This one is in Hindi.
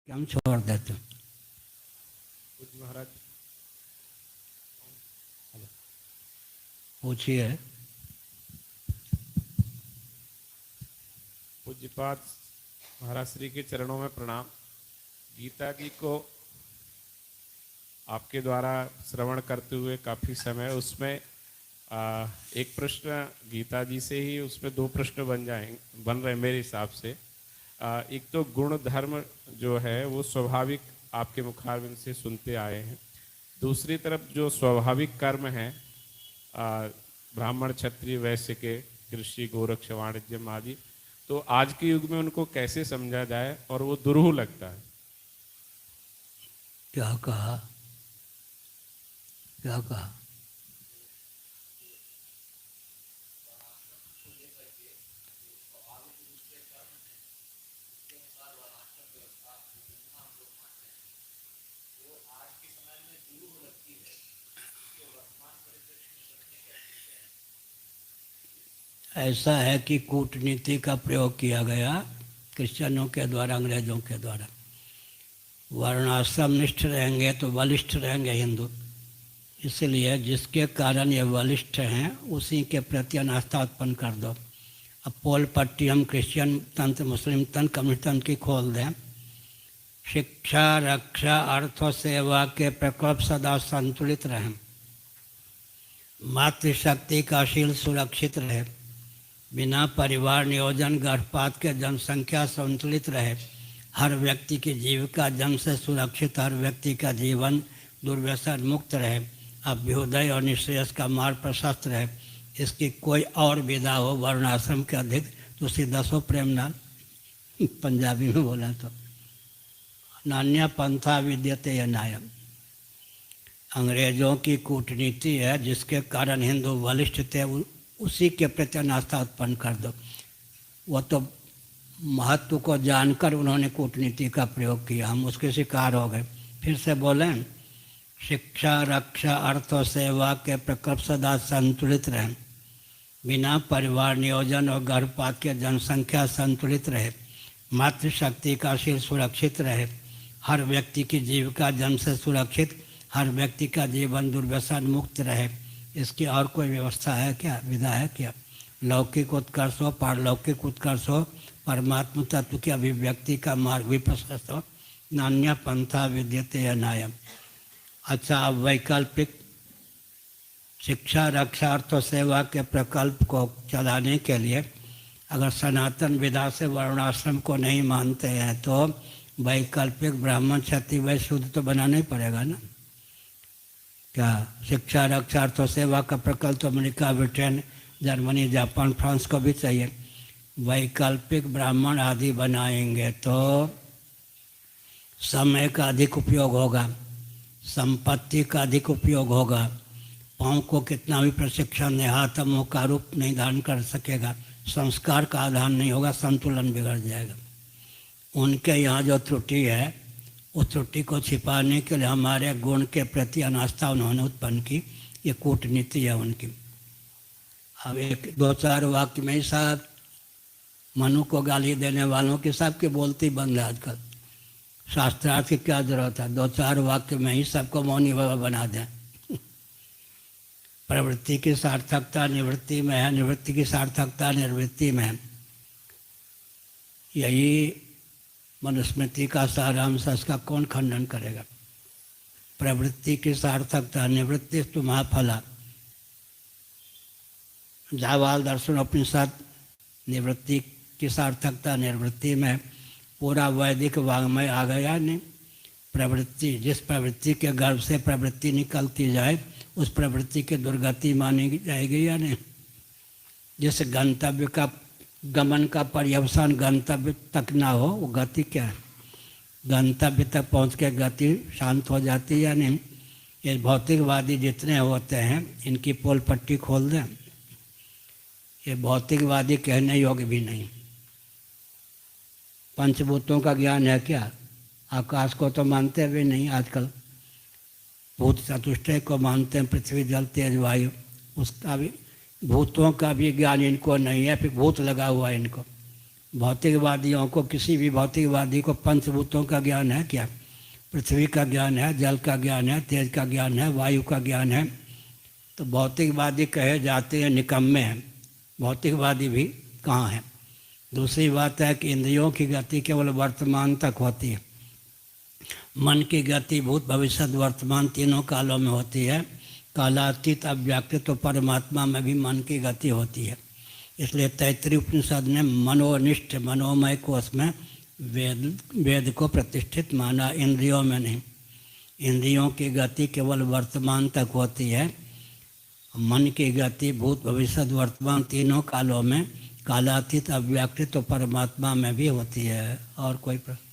कि हम छोड़ देते हैं। पूज्य महाराज पूछिए। पूज्यपाद महाराज श्री के चरणों में प्रणाम। गीता जी को आपके द्वारा श्रवण करते हुए काफ़ी समय उसमें एक प्रश्न गीता जी से ही उसमें दो प्रश्न बन रहे मेरे हिसाब से। एक तो गुण धर्म जो है वो स्वाभाविक आपके मुखारबिंद से सुनते आए हैं। दूसरी तरफ जो स्वाभाविक कर्म है ब्राह्मण क्षत्रिय वैश्य के कृषि गोरक्ष वाणिज्य आदि, तो आज के युग में उनको कैसे समझा जाए और वो दुरूह लगता है। क्या कहा? क्या कहा? ऐसा है कि कूटनीति का प्रयोग किया गया क्रिश्चियनों के द्वारा, अंग्रेजों के द्वारा। वर्णाश्रम निष्ठ रहेंगे तो बलिष्ठ रहेंगे हिंदू, इसलिए जिसके कारण ये बलिष्ठ हैं उसी के प्रति अनास्था उत्पन्न कर दो। अब पोल पट्टी हम क्रिश्चियन तंत्र, मुस्लिम तंत्र, कम्युनिस्ट तंत्र की खोल दें। शिक्षा, रक्षा, अर्थ और सेवा के प्रकोप सदा संतुलित रहें। मातृशक्ति का शील सुरक्षित रहे। बिना परिवार नियोजन गर्भपात के जनसंख्या संतुलित रहे। हर व्यक्ति की जीविका जन्म से सुरक्षित, हर व्यक्ति का जीवन दुर्व्यसन मुक्त रहे। अभ्युदय और निश्रेयस का मार्ग प्रशस्त रहे। इसकी कोई और विधा हो वर्णाश्रम के अधिक तो सीधा प्रेमनाथ पंजाबी में बोला तो नान्या पंथा विद्यते नायम। अंग्रेजों की कूटनीति है जिसके कारण हिंदू बलिष्ठ थे, उसी के प्रति अनास्था उत्पन्न कर दो। वो तो महत्व को जानकर उन्होंने कूटनीति का प्रयोग किया, हम उसके शिकार हो गए। फिर से बोलें, शिक्षा, रक्षा, अर्थ और सेवा के प्रकोप सदा संतुलित रहें। बिना परिवार नियोजन और गर्भपात के जनसंख्या संतुलित रहे। मातृशक्ति का शील सुरक्षित रहे। हर व्यक्ति की जीविका जन्म से सुरक्षित, हर व्यक्ति का जीवन दुर्व्यसन मुक्त रहे। इसकी और कोई व्यवस्था है क्या, विधा है क्या? लौकिक उत्कर्ष हो, पारलौकिक उत्कर्ष हो, परमात्म तत्व की अभिव्यक्ति का मार्ग भी प्रशस्त हो। नान्या पंथा विद्यते अनायम। अच्छा, अब वैकल्पिक शिक्षा, रक्षा, अर्थ और सेवा के प्रकल्प को चलाने के लिए अगर सनातन विधा से वर्णाश्रम को नहीं मानते हैं तो वैकल्पिक ब्राह्मण क्षत्रिय वैश्य शूद्र तो बनाना ही पड़ेगा ना। क्या शिक्षा, रक्षा, अर्थ और सेवा का प्रकल्प तो America, Britain, Germany, Japan, France को भी चाहिए। वैकल्पिक ब्राह्मण आदि बनाएंगे तो समय का अधिक उपयोग होगा, संपत्ति का अधिक उपयोग होगा। पाँव को कितना भी प्रशिक्षण दे, हाथ मुँह का रूप नहीं धारण कर सकेगा, संस्कार का आधान नहीं होगा, संतुलन बिगड़ जाएगा। उनके यहाँ जो त्रुटि है उस त्रुटि को छिपाने के लिए हमारे गुण के प्रति अनास्था उन्होंने उत्पन्न की। ये कूटनीति है उनकी। अब एक दो चार वाक्य में ही साहब मनु को गाली देने वालों की सबकी बोलती बंद है आजकल। शास्त्रार्थ की क्या जरूरत है, दो चार वाक्य में ही सबको मौनी बाबा बना दें। प्रवृत्ति की सार्थकता निवृत्ति में है, निवृत्ति की सार्थकता निर्वृत्ति में है। यही मनुस्मृति का सारांश, इसका कौन खंडन करेगा? प्रवृत्ति की सार्थकता निवृत्ति तो महाफला। जावाल दर्शन उपनिषद निवृत्ति की सार्थकता निर्वृत्ति में, पूरा वैदिक वाङ्मय आ गया। नहीं, प्रवृत्ति, जिस प्रवृत्ति के गर्भ से प्रवृत्ति निकलती जाए उस प्रवृत्ति की दुर्गति मानी जाएगी या नहीं? जिस गंतव्य का गमन का पर्यवसान गंतव्य तक ना हो वो गति क्या है? गंतव्य तक पहुंच के गति शांत हो जाती है या नहीं? ये भौतिकवादी जितने होते हैं इनकी पोल पट्टी खोल दें। ये भौतिकवादी कहने योग्य भी नहीं। पंचभूतों का ज्ञान है क्या? आकाश को तो मानते भी नहीं आजकल। भूत चतुष्टय को मानते हैं, पृथ्वी जल तेज वायु, उसका भी भूतों का भी ज्ञान इनको नहीं है। फिर भूत लगा हुआ है इनको। भौतिकवादियों को, किसी भी भौतिकवादी को पंचभूतों का ज्ञान है क्या? पृथ्वी का ज्ञान है, जल का ज्ञान है, तेज का ज्ञान है, वायु का ज्ञान है। तो भौतिकवादी कहे जाते हैं निकम्मे हैं, भौतिकवादी भी कहाँ हैं। दूसरी बात है कि इंद्रियों की गति केवल वर्तमान तक होती है, मन की गति भूत भविष्य वर्तमान तीनों कालों में होती है। कालातीत अव्याकृत तो परमात्मा में भी मन की गति होती है। इसलिए तैत्तिरीय उपनिषद ने मनोनिष्ठ मनोमय कोष में वेद को प्रतिष्ठित माना, इंद्रियों में नहीं। इंद्रियों की गति केवल वर्तमान तक होती है, मन की गति भूत भविष्य वर्तमान तीनों कालों में कालातीत अव्याकृत तो परमात्मा में भी होती है। और कोई प्रश्न?